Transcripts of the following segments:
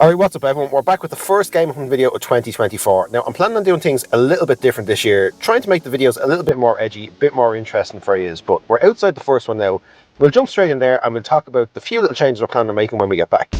Alright, what's up everyone? We're back with the first game hunt video of 2024. Now, I'm planning on doing things a little bit different this year, trying to make the videos a little bit more edgy, a bit more interesting for you, but we're outside the first one now. We'll jump straight in there and we'll talk about the few little changes we're planning on making when we get back.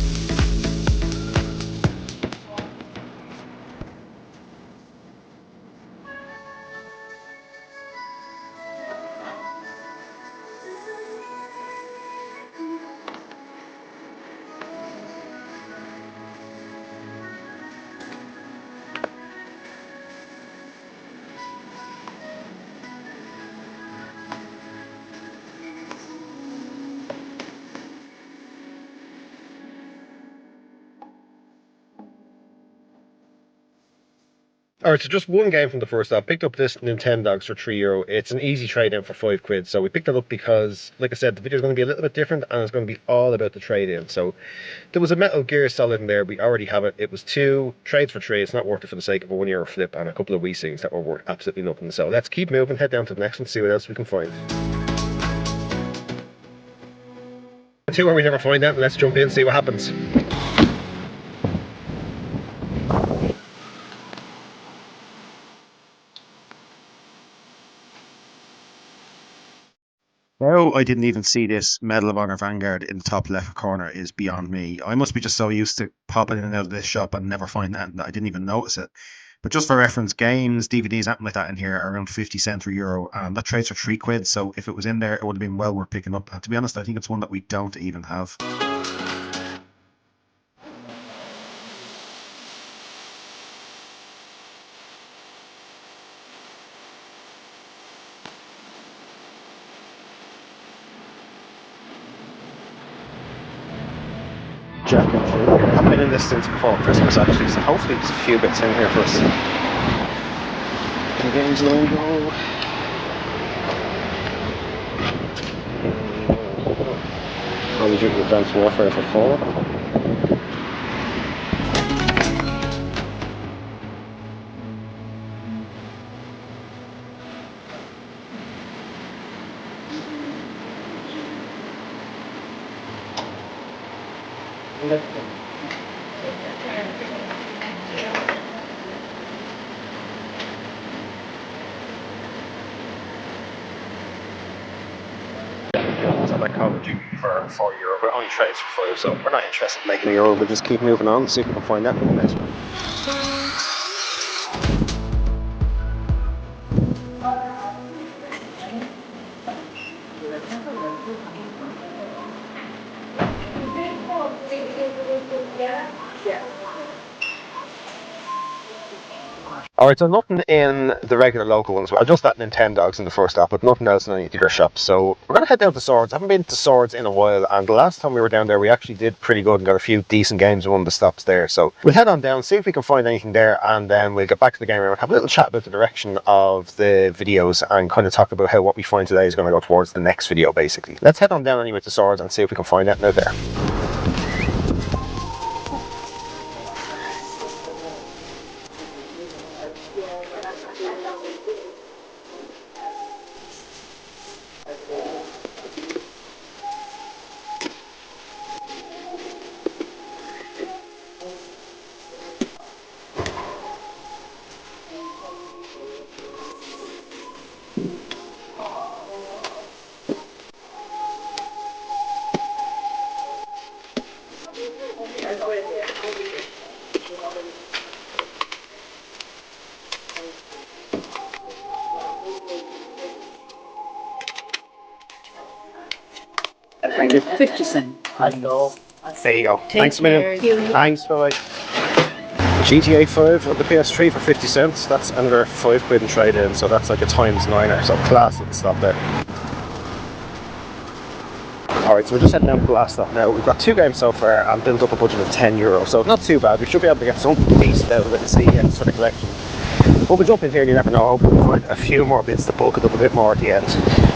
Alright, so just one game from the first off. Picked up this Nintendogs for €3. It's an easy trade in for £5. So we picked it up because, like I said, the video is going to be a little bit different and it's going to be all about the trade in. So there was a Metal Gear Solid in there. We already have it. It was two trades for three. It's not worth it for the sake of a €1 flip and a couple of wee things that were worth absolutely nothing. So let's keep moving, head down to the next one, see what else we can find. Two where we never find that. Let's jump in, see what happens. How I didn't even see this Medal of Honor Vanguard in the top left corner is beyond me. I must be just so used to popping in and out of this shop and never find that I didn't even notice it. But just for reference, games, DVDs, anything like that in here are around 50 cents or euro, and that trades for £3. So if it was in there, it would have been well worth picking up. And to be honest, I think it's one that we don't even have. Jack and Jill. I haven't been in this since before Christmas actually, so hopefully there's a few bits in here for us. The games logo. Call of Duty Advanced Warfare for 4. I like Call of Duty for €4, but only trades for 5, so we're not interested in making €1. We'll just keep moving on and see if we can find that in the next one. Alright, so nothing in the regular local ones. Well, just that Nintendogs in the first stop, but nothing else in any of the other shops. So we're going to head down to Swords. I haven't been to Swords in a while, and the last time we were down there, we actually did pretty good and got a few decent games in one of the stops there. So we'll head on down, see if we can find anything there, and then we'll get back to the game room and have a little chat about the direction of the videos and kind of talk about how what we find today is going to go towards the next video, basically. Let's head on down anyway to Swords and see if we can find anything out there. Thank you. 50 cents. There you go. Take Thanks a million. care. Thanks, bye. GTA 5 on the PS3 for 50 cents. That's another £5 in trade in, so that's like a times 9er. So class at the stop there. Alright, so we're just heading down to the last stop now. We've got two games so far and built up a budget of €10, so not too bad. We should be able to get something decent out of it, CEX for the collection. But we'll jump in here and you never know. Hopefully we'll find a few more bits to bulk it up a bit more at the end.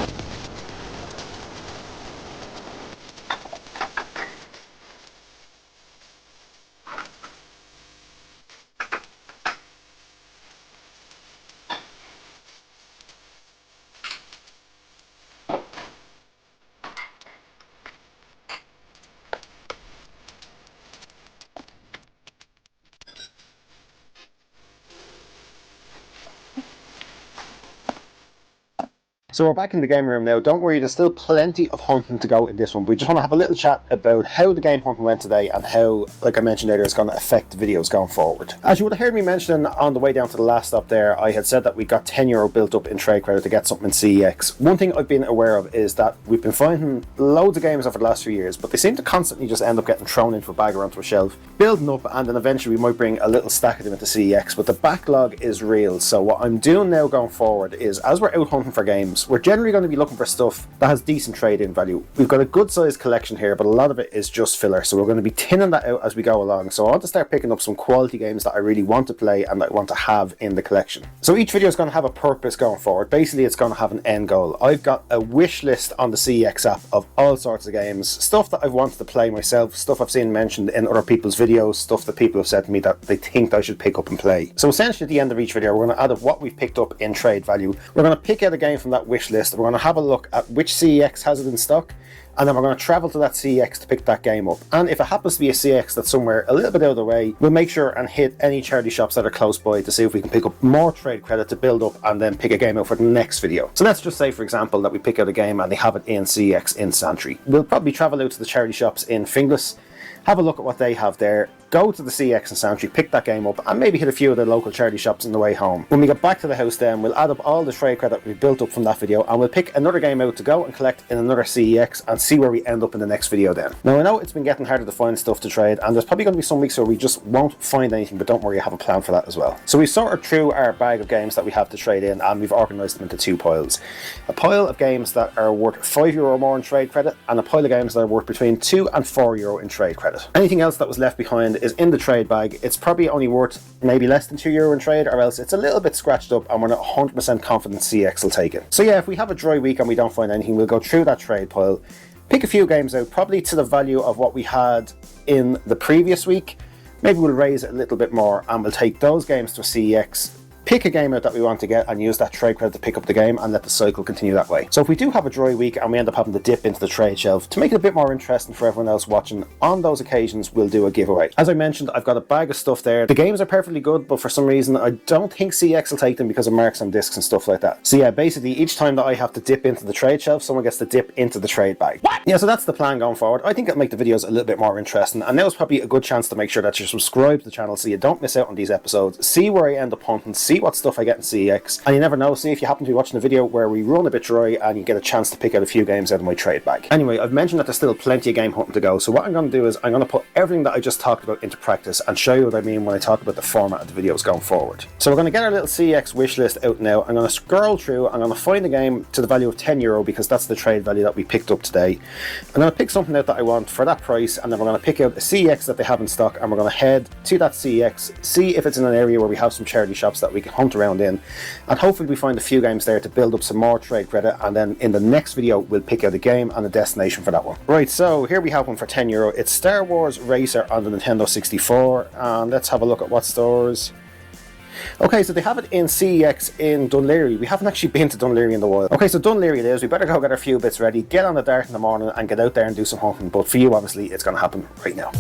So we're back in the game room now. Don't worry, there's still plenty of hunting to go in this one. We just want to have a little chat about how the game hunting went today and how, like I mentioned earlier, it's going to affect the videos going forward. As you would have heard me mention on the way down to the last stop there, I had said that we got €10 built up in trade credit to get something in CEX. One thing I've been aware of is that we've been finding loads of games over the last few years, but they seem to constantly just end up getting thrown into a bag or onto a shelf, building up, and then eventually we might bring a little stack of them into CEX, but the backlog is real. So what I'm doing now going forward is, as we're out hunting for games, we're generally going to be looking for stuff that has decent trade-in value. We've got a good sized collection here, but a lot of it is just filler, so we're going to be thinning that out as we go along. So I want to start picking up some quality games that I really want to play and that I want to have in the collection. So each video is going to have a purpose going forward. Basically, it's going to have an end goal. I've got a wish list on the CEX app of all sorts of games, stuff that I've wanted to play myself, stuff I've seen mentioned in other people's videos, stuff that people have said to me that they think I should pick up and play. So essentially at the end of each video, we're going to add up what we've picked up in trade value. We're going to pick out a game from that wish list. We're going to have a look at which CEX has it in stock, and then we're going to travel to that CEX to pick that game up. And if it happens to be a CEX that's somewhere a little bit out of the way, we'll make sure and hit any charity shops that are close by to see if we can pick up more trade credit to build up and then pick a game out for the next video. So let's just say, for example, that we pick out a game and they have it in CEX in Santry. We'll probably travel out to the charity shops in Finglas, have a look at what they have there, go to the CEX and Santry, pick that game up, and maybe hit a few of the local charity shops on the way home. When we get back to the house then, we'll add up all the trade credit we've built up from that video, and we'll pick another game out to go and collect in another CEX and see where we end up in the next video then. Now I know it's been getting harder to find stuff to trade, and there's probably going to be some weeks where we just won't find anything, but don't worry, I have a plan for that as well. So we've sorted through our bag of games that we have to trade in, and we've organised them into two piles. A pile of games that are worth €5 or more in trade credit, and a pile of games that are worth between €2 and €4 in trade credit. Anything else that was left behind is in the trade bag. It's probably only worth maybe less than €2 in trade, or else it's a little bit scratched up and we're not 100% confident CEX will take it. So yeah, if we have a dry week and we don't find anything, we'll go through that trade pile, pick a few games out, probably to the value of what we had in the previous week. Maybe we'll raise it a little bit more and we'll take those games to a CEX, pick a game out that we want to get and use that trade credit to pick up the game and let the cycle continue that way. So if we do have a dry week and we end up having to dip into the trade shelf, to make it a bit more interesting for everyone else watching, on those occasions we'll do a giveaway. As I mentioned, I've got a bag of stuff there. The games are perfectly good, but for some reason I don't think CEX will take them because of marks on discs and stuff like that. So yeah, basically each time that I have to dip into the trade shelf, someone gets to dip into the trade bag. What? Yeah, so that's the plan going forward. I think it'll make the videos a little bit more interesting, and now's probably a good chance to make sure that you're subscribed to the channel so you don't miss out on these episodes, see where I end up hunting, see what stuff I get in CEX, and you never know, see if you happen to be watching a video where we run a bit dry and you get a chance to pick out a few games out of my trade bag. Anyway, I've mentioned that there's still plenty of game hunting to go, so what I'm going to do is I'm going to put everything that I just talked about into practice and show you what I mean when I talk about the format of the videos going forward. So we're going to get our little CEX wish list out now. I'm going to scroll through, I'm going to find a game to the value of €10 because that's the trade value that we picked up today. I'm going to pick something out that I want for that price, and then we're going to pick out a CEX that they have in stock, and we're going to head to that CEX, see if it's in an area where we have some charity shops that we can hunt around in, and hopefully we find a few games there to build up some more trade credit, and then in the next video we'll pick out a game and a destination for that one. Right, so here we have one for €10. It's Star Wars Racer on the Nintendo 64, and let's have a look at what stores. Okay, so they have it in CEX in Dunleary. We haven't actually been to Dunleary in a while. Okay, so Dunleary it is. We better go get our few bits ready, get on the dart in the morning and get out there and do some hunting, but for you obviously it's going to happen right now.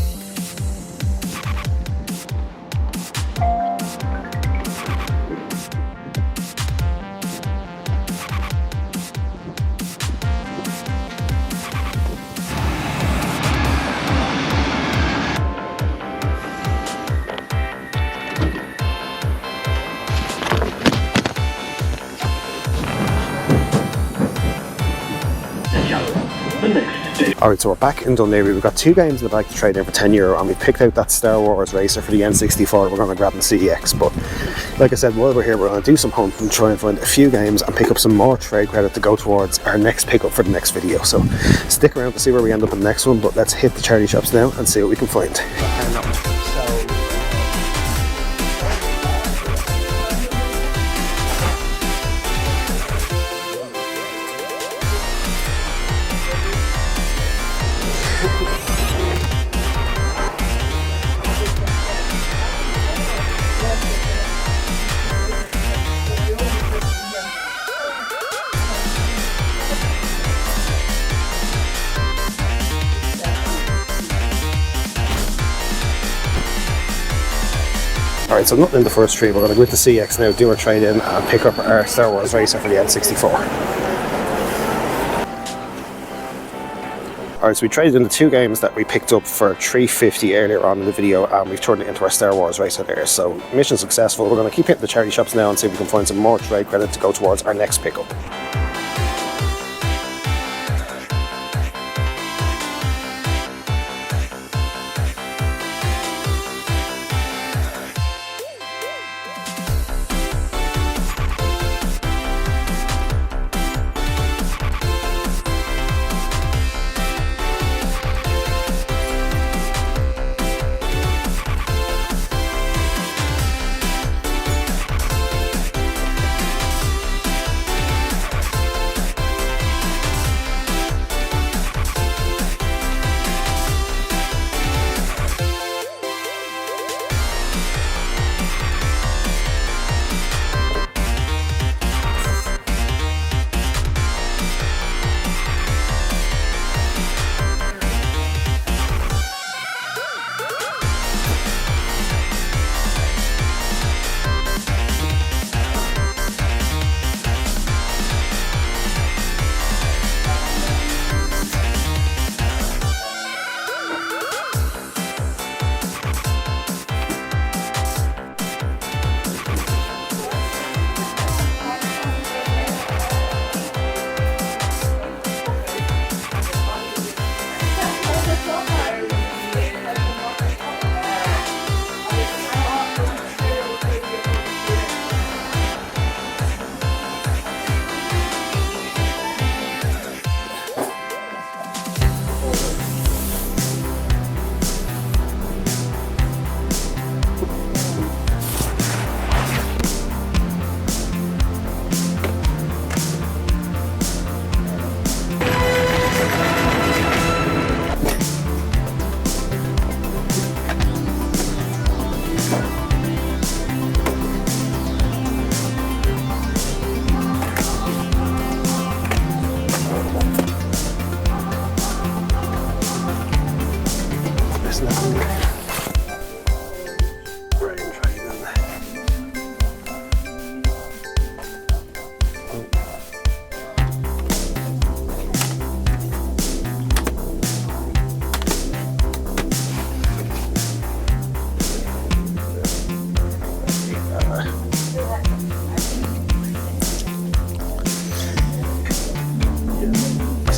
Alright, so we're back in Dunleary. We've got two games in the bag to trade in for €10, and we picked out that Star Wars Racer for the N64 we're going to grab in CEX. But like I said, while we're here, we're going to do some hunting, try and find a few games and pick up some more trade credit to go towards our next pickup for the next video. So stick around to see where we end up in the next one, but let's hit the charity shops now and see what we can find. Alright, so nothing in the first three. We're going to go to CEX now, do our trade in and pick up our Star Wars Racer for the N64. Alright, so we traded in the 2 games that we picked up for $3.50 earlier on in the video, and we've turned it into our Star Wars racer there. So mission successful. We're going to keep hitting the charity shops now and see if we can find some more trade credit to go towards our next pickup.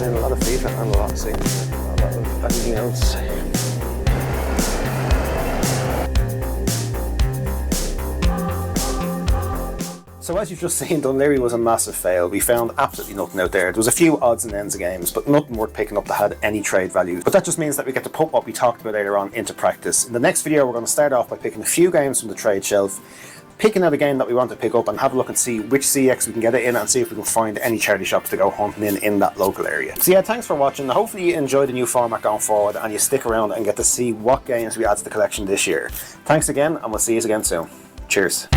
A lot of FIFA and a lot of CEX, a lot of anything else. So as you've just seen, Dunleary was a massive fail. We found absolutely nothing out there. There was a few odds and ends of games, but nothing worth picking up that had any trade value. But that just means that we get to put what we talked about earlier on into practice. In the next video, we're going to start off by picking a few games from the trade shelf, picking out a game that we want to pick up and have a look and see which CEX we can get it in and see if we can find any charity shops to go hunting in that local area. So yeah, thanks for watching. Hopefully you enjoy the new format going forward and you stick around and get to see what games we add to the collection this year. Thanks again, and we'll see you again soon. Cheers.